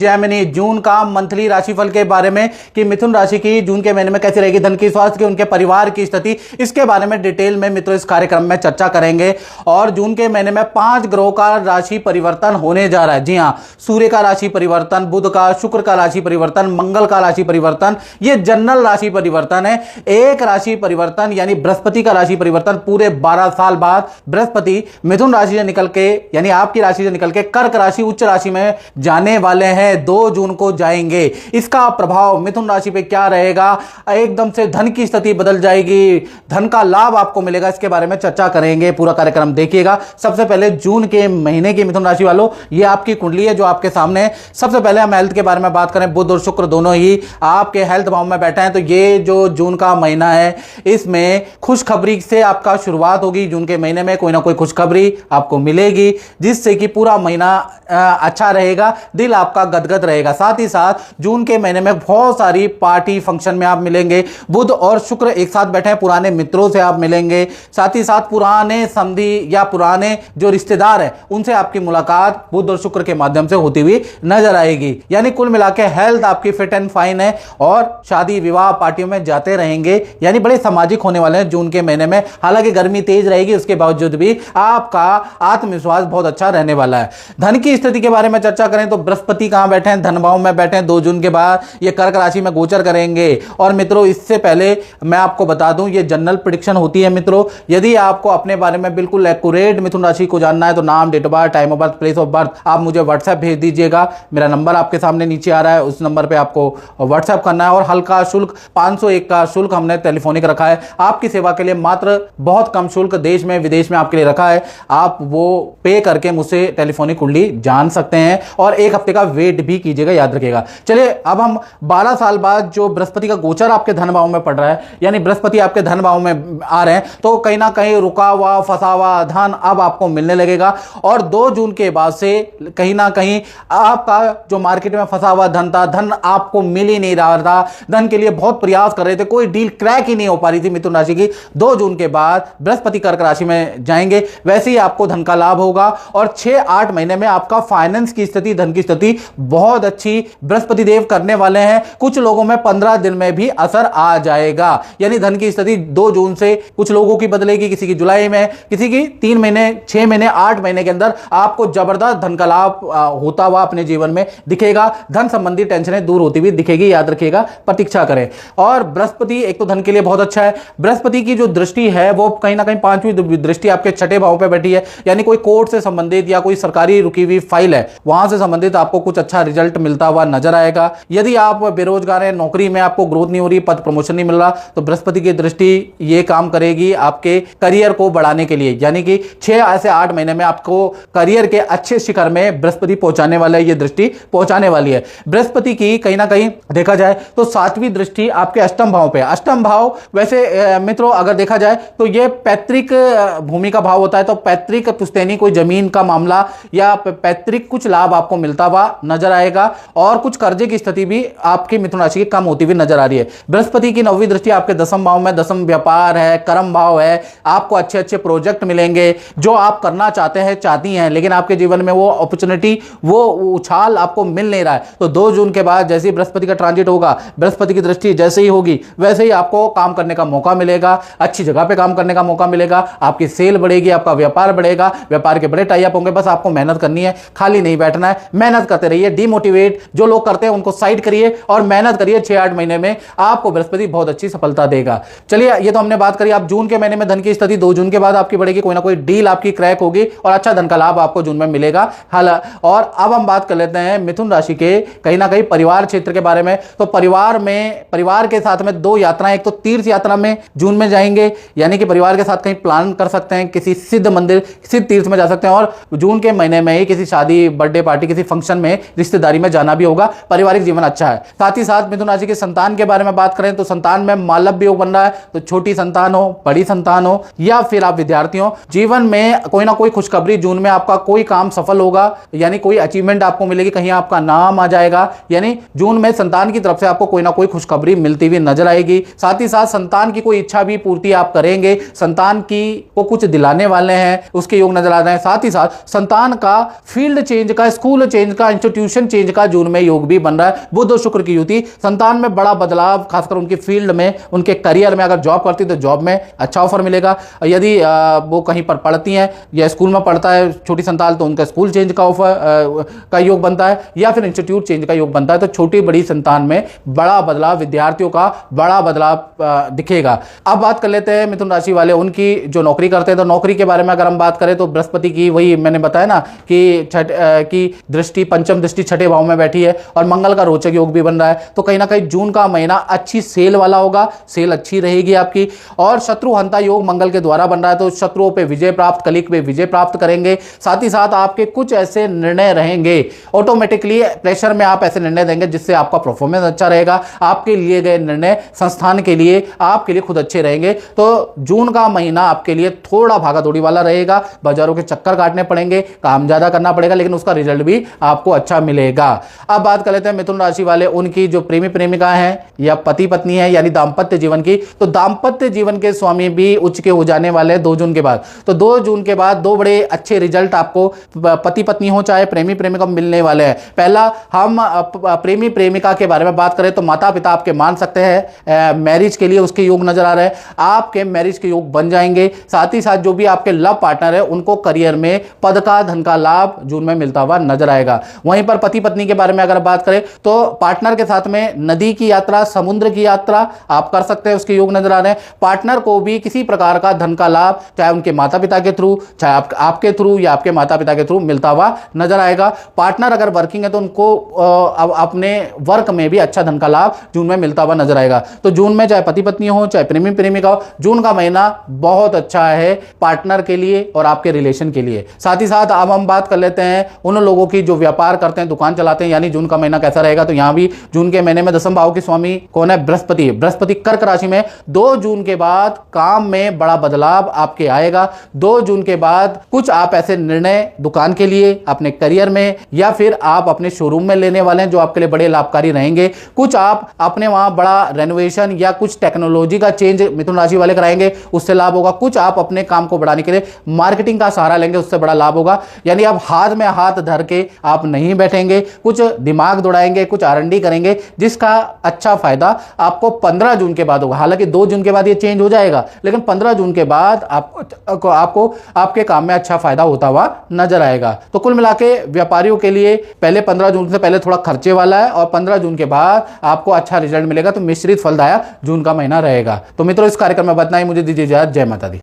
जैमिनी जून का मंथली राशिफल के बारे में कि मिथुन राशि की जून के महीने में कैसी रहेगी, धन की, स्वास्थ्य की, उनके परिवार की स्थिति, इसके बारे में डिटेल में मित्रों इस कार्यक्रम में चर्चा करेंगे। और जून के महीने में 5 ग्रहों का राशि परिवर्तन होने जा रहा है। जी हां, सूर्य का राशि परिवर्तन, बुध का, शुक्र का राशि परिवर्तन, मंगल का राशि परिवर्तन, ये जनरल राशि परिवर्तन है। एक राशि परिवर्तन यानी बृहस्पति का राशि परिवर्तन पूरे 12 साल बाद बृहस्पति मिथुन राशि से निकल के यानी आपकी राशि से निकल के कर्क राशि उच्च राशि में जाने वाले हैं। 2 जून को जाएंगे। इसका प्रभाव मिथुन राशि पे क्या रहेगा, एकदम से धन की स्थिति बदल जाएगी, धन का लाभ आपको मिलेगा, इसके बारे में चर्चा करेंगे। पूरा कार्यक्रम देखिएगा। सबसे पहले जून के महीने की मिथुन राशि वालों, ये आपकी कुंडली है जो आपके सामने है। सबसे पहले हम हेल्थ के बारे में बात करें। बुध और शुक्र दोनों ही आपके हेल्थ भाव में बैठे हैं, तो ये जो जून का महीना है इसमें खुशखबरी से आपका शुरुआत होगी। जून के महीने में कोई ना कोई खुशखबरी आपको मिलेगी, जिससे कि पूरा महीना अच्छा रहेगा, दिल आपका गदगद रहेगा। साथ ही साथ जून के महीने में बहुत सारी पार्टी फंक्शन में आप मिलेंगे। बुध और शुक्र एक साथ बैठे हैं, पुराने मित्रों से आप मिलेंगे। साथ ही साथ पुराने समधी या पुराने जो रिश्तेदार हैं उनसे आपकी मुलाकात बुध और शुक्र के माध्यम से होती हुई नजर आएगी। यानी कुल मिला के हेल्थ आपकी फिट एंड फाइन है और शादी विवाह पार्टियों में जाते रहेंगे, यानी बड़े सामाजिक होने वाले हैं जून के महीने में। हालांकि गर्मी तेज रहेगी, उसके बावजूद भी आपका आत्मविश्वास बहुत अच्छा रहने वाला है। धन की स्थिति के बारे में चर्चा करें तो बृहस्पति कहां बैठे हैं, धन भाव में बैठे हैं। 2 जून के बाद ये कर्क राशि में गोचर करेंगे। और मित्रों इससे पहले मैं आपको बता दूं, ये जनरल प्रेडिक्शन होती है मित्रों। यदि आपको अपने बारे में बिल्कुल एक्यूरेट मिथुन राशि को जानना है तो नाम, date of birth, time of birth, place of birth आप मुझे व्हाट्सएप भेज दीजिएगा। मेरा नंबर आपके सामने नीचे आ रहा है, उस नंबर पर आपको व्हाट्सएप करना है। और हल्का शुल्क 501 का शुल्क हमने टेलीफोनिक रखा है आपकी सेवा के लिए। मात्र बहुत कम शुल्क देश में विदेश में आपके लिए रखा है। आप वो पे करके मुझसे टेलीफोनिक कुंडली जान सकते हैं और 1 हफ्ते का वेट भी कीजिएगा, याद रखिएगा। चलिए अब हम 12 साल बाद जो बृहस्पति का गोचर आपके धन भाव में पड़ रहा है, यानी बृहस्पति आपके धन भाव में आ रहे हैं, तो कहीं ना कहीं रुका हुआ फंसा हुआ धन अब आपको मिलने लगेगा। और 2 जून के बाद से कहीं ना कहीं आपका जो मार्केट में फंसा हुआ धन था, धन आपको मिल ही नहीं रहा था, धन के लिए बहुत प्रयास कर रहे थे, कोई डील क्रैक ही नहीं हो पा रही थी मिथुन राशि की, 2 जून के बाद बृहस्पति कर्क राशि में जाएंगे, वैसे ही आपको धन का लाभ होगा। और 6-8 महीने में आपका फाइनेंस की स्थिति, धन की स्थिति बहुत अच्छी बृहस्पति देव करने वाले हैं। कुछ लोगों में 15 दिन में भी असर आ जाएगा, यानी धन की स्थिति 2 जून से कुछ लोगों की बदलेगी, किसी की जुलाई में, किसी की 3 महीने, 6 महीने, 8 महीने के अंदर आपको जबरदस्त धन का लाभ होता हुआ अपने जीवन में दिखेगा। धन संबंधी टेंशनें दूर होती हुई दिखेगी, याद रखिएगा, प्रतीक्षा करें। और बृहस्पति एक तो धन के लिए बहुत अच्छा है। बृहस्पति की जो दृष्टि है वो कहीं ना कहीं 5वीं दृष्टि आपके 6ठे भाव पे बैठी है, यानी कोई कोर्ट से संबंधित या कोई सरकारी रुकी हुई फाइल है वहां से संबंधित आपको कुछ अच्छा रिजल्ट मिलता हुआ नजर आएगा। यदि आप बेरोजगार हैं, नौकरी में आपको ग्रोथ नहीं हो रही, पद प्रमोशन नहीं मिल रहा, तो बृहस्पति की दृष्टि ये काम करेगी आपके करियर को बढ़ाने के लिए, यानी कि 6 से 8 महीने में आपको करियर के अच्छे शिखर में बृहस्पति पहुंचाने वाला है, ये दृष्टि पहुंचाने वाली है। बृहस्पति की कहीं ना कहीं देखा जाए तो 7वीं दृष्टि आपके अष्टम भाव पे। अष्टम भाव वैसे मित्रों अगर देखा जाए तो ये पैतृक भूमि का भाव होता है, तो पैतृक पुश्तैनी कोई जमीन का मामला या पैतृक कुछ लाभ आपको मिलता हुआ नजर आएगा। और कुछ कर्जे की स्थिति भी आपकी मिथुन राशि की कम होती हुई नजर आ रही है। बृहस्पति की 9वीं दृष्टि आपके 10म भाव में, 10म व्यापार है, कर्म भाव है, आपको अच्छे अच्छे प्रोजेक्ट मिलेंगे जो आप करना चाहते हैं, चाहती हैं, लेकिन आपके जीवन में वो अपॉर्चुनिटी, वो उछाल आपको मिल नहीं रहा है। तो 2 जून के बाद जैसे ही बृहस्पति का ट्रांजिट होगा, बृहस्पति की दृष्टि जैसे ही होगी वैसे ही आपको काम करने का मौका मिलेगा, अच्छी जगह पे काम करने का मौका मिलेगा, आपकी सेल बढ़ेगी, आपका व्यापार बढ़ेगा, व्यापार के बड़े टाई अप होंगे। बस आपको मेहनत करनी है, खाली नहीं बैठना है, मेहनत करते रहिए। डिमोटिवेट जो लोग करते हैं उनको साइड करिए और मेहनत करिए। 6-8 महीने में आपको बृहस्पति बहुत अच्छी सफलता देगा। चलिए ये तो हमने बात करी। आप जून के महीने में धन की स्थिति 2 जून के बाद आपकी बढ़ेगी, कोई ना कोई डील आपकी क्रैक होगी और अच्छा धन का लाभ आपको जून में मिलेगा। और अब हम बात कर लेते हैं मिथुन राशि के कहीं ना कहीं परिवार क्षेत्र के बारे में। तो परिवार के साथ में 2 यात्राएं, एक तो तीर्थ यात्रा में जून में जाएंगे, यानी कि परिवार के साथ कहीं प्लान कर सकते हैं, किसी सिद्ध मंदिर, सिद्ध तीर्थ में जा सकते हैं। और जून के महीने में ही किसी शादी, बर्थडे पार्टी, किसी फंक्शन में, रिश्तेदारी में जाना भी होगा। पारिवारिक जीवन अच्छा है। साथ ही साथ मिथुन राशि के संतान के बारे में बात करें तो संतान में मालव्य योग बन रहा है, तो छोटी संतान हो, बड़ी संतान हो या फिर आप विद्यार्थी हो, जीवन में कोई ना कोई खुशखबरी जून में आपका कोई काम सफल होगा, यानी कोई अचीवमेंट आपको मिलेगी, कहीं आपका नाम आ जाएगा, यानी जून में संतान की तरफ से आपको कोई ना कोई खुशखबरी मिलती हुई नजर आएगी। साथ ही साथ संतान की कोई इच्छा भी पूर्ति आप करेंगे, संतान की को कुछ दिलाने वाले हैं, उसके योग नजर आ रहे हैं। साथ ही साथ संतान का फील्ड चेंज का, स्कूल चेंज का, इंस्टीट्यूशन इंस्टीट्यूशन चेंज का जून में योग भी बन रहा है। बुध और शुक्र की युति, संतान में बड़ा बदलाव, खासकर उनकी फील्ड में, उनके करियर में। अगर जॉब करती तो जॉब में अच्छा ऑफर मिलेगा। यदि वो कहीं पर पढ़ती हैं या स्कूल में पढ़ता है छोटी संतान, तो उनका स्कूल चेंज का ऑफर का योग बनता है, या फिर इंस्टीट्यूट चेंज का योग बनता है। तो छोटी बड़ी संतान में बड़ा बदलाव, विद्यार्थियों का बड़ा बदलाव दिखेगा। अब बात कर लेते हैं मिथुन राशि वाले उनकी जो नौकरी करते हैं। तो नौकरी के बारे में अगर हम बात करें तो बृहस्पति की, वही मैंने बताया ना कि दृष्टि, पंचम दृष्टि छठे भाव में बैठी है, और मंगल का रोचक योग भी बन रहा है। तो कहीं ना कहीं जून का महीना अच्छी सेल वाला होगा, सेल अच्छी रहेगी आपकी। और शत्रु हंता योग मंगल के द्वारा बन रहा है, तो शत्रुओं पे विजय प्राप्त, कलिक पे विजय प्राप्त करेंगे। साथ ही साथ आपके कुछ ऐसे निर्णय रहेंगे, ऑटोमेटिकली प्रेशर में आप ऐसे निर्णय देंगे जिससे आपका परफॉर्मेंस अच्छा रहेगा। आपके लिए गए निर्णय संस्थान के लिए, आपके लिए खुद अच्छे रहेंगे। तो जून का महीना आपके लिए थोड़ा भागा दौड़ी वाला रहेगा, बाजारों के चक्कर काटने पड़ेंगे, काम ज्यादा करना पड़ेगा, लेकिन उसका रिजल्ट भी आपको अच्छा मिलेगा। अब बात कर लेते हैं मिथुन राशि वाले उनकी जो प्रेमी प्रेमिका हैं या पति पत्नी है, यानी दाम्पत्य जीवन की। तो दाम्पत्य जीवन के स्वामी भी उच्च के हो जाने वाले हैं 2 जून के बाद। तो 2 जून के बाद 2 बड़े अच्छे रिजल्ट आपको पति पत्नी हो चाहे प्रेमी प्रेमिका मिलने वाले हैं। पहला, हम प्रेमी प्रेमिका के बारे में बात करें तो माता पिता आपके मान सकते हैं, मैरिज के लिए उसके योग नजर आ रहे हैं, आपके मैरिज के योग बन जाएंगे। साथ ही साथ जो भी आपके लव पार्टनर है उनको करियर में पद का, धन का लाभ जून में मिलता हुआ नजर आएगा। वहीं पर पति पत्नी के बारे में अगर बात करें तो पार्टनर के साथ में नदी की यात्रा, समुद्र की यात्रा आप कर सकते हैं, उसके योग नजर आ रहे हैं। पार्टनर को भी किसी प्रकार का धन का लाभ, चाहे उनके माता पिता के थ्रू, चाहे आपके थ्रू या आपके माता पिता के थ्रू मिलता हुआ नजर आएगा। पार्टनर अगर वर्किंग है तो उनको अपने वर्क में भी अच्छा धन का लाभ जून में मिलता हुआ नजर आएगा। तो जून में चाहे पति पत्नी हो चाहे प्रेमी प्रेमिका हो, जून का महीना बहुत अच्छा है पार्टनर के लिए और आपके रिलेशन के लिए। साथ ही साथ अब हम बात कर लेते हैं उन लोगों की जो व्यापार करते हैं, दुकान चलाते हैं, यानी जून का महीना कैसा रहेगा। तो यहां भी जून के महीने में दसम भाव के स्वामी कौन है? बृहस्पति। बृहस्पति कर्क राशि में 2 जून के बाद काम में बड़ा बदलाव आपके आएगा। 2 जून के बाद कुछ आप ऐसे निर्णय दुकान के लिए, अपने करियर में, या फिर आप अपने शोरूम में लेने वाले हैं जो आपके लिए बड़े लाभकारी रहेंगे। कुछ आप अपने वहां बड़ा रेनोवेशन या कुछ टेक्नोलॉजी का चेंज मिथुन राशि वाले कराएंगे, उससे लाभ होगा। कुछ आप अपने काम को बढ़ाने के लिए मार्केटिंग का सहारा लेंगे, उससे बड़ा लाभ होगा। यानी आप हाथ में हाथ धर के आप नहीं बैठेंगे, कुछ दिमाग दौड़ाएंगे, कुछ R&D करेंगे, जिसका अच्छा फायदा आपको 15 जून के बाद होगा। हालांकि 2 जून के बाद ये चेंज हो जाएगा, लेकिन 15 जून के बाद आपको आपके काम में अच्छा फायदा होता हुआ नजर आएगा। तो कुल मिला के व्यापारियों के लिए पहले 15 जून से पहले थोड़ा खर्चे वाला है, और 15 जून के बाद आपको अच्छा रिजल्ट मिलेगा। तो मिश्रित फलदायक जून का महीना रहेगा। तो मित्रों, इस कार्यक्रम में बताना ही, मुझे दीजिए इजाजत। जय माता दी।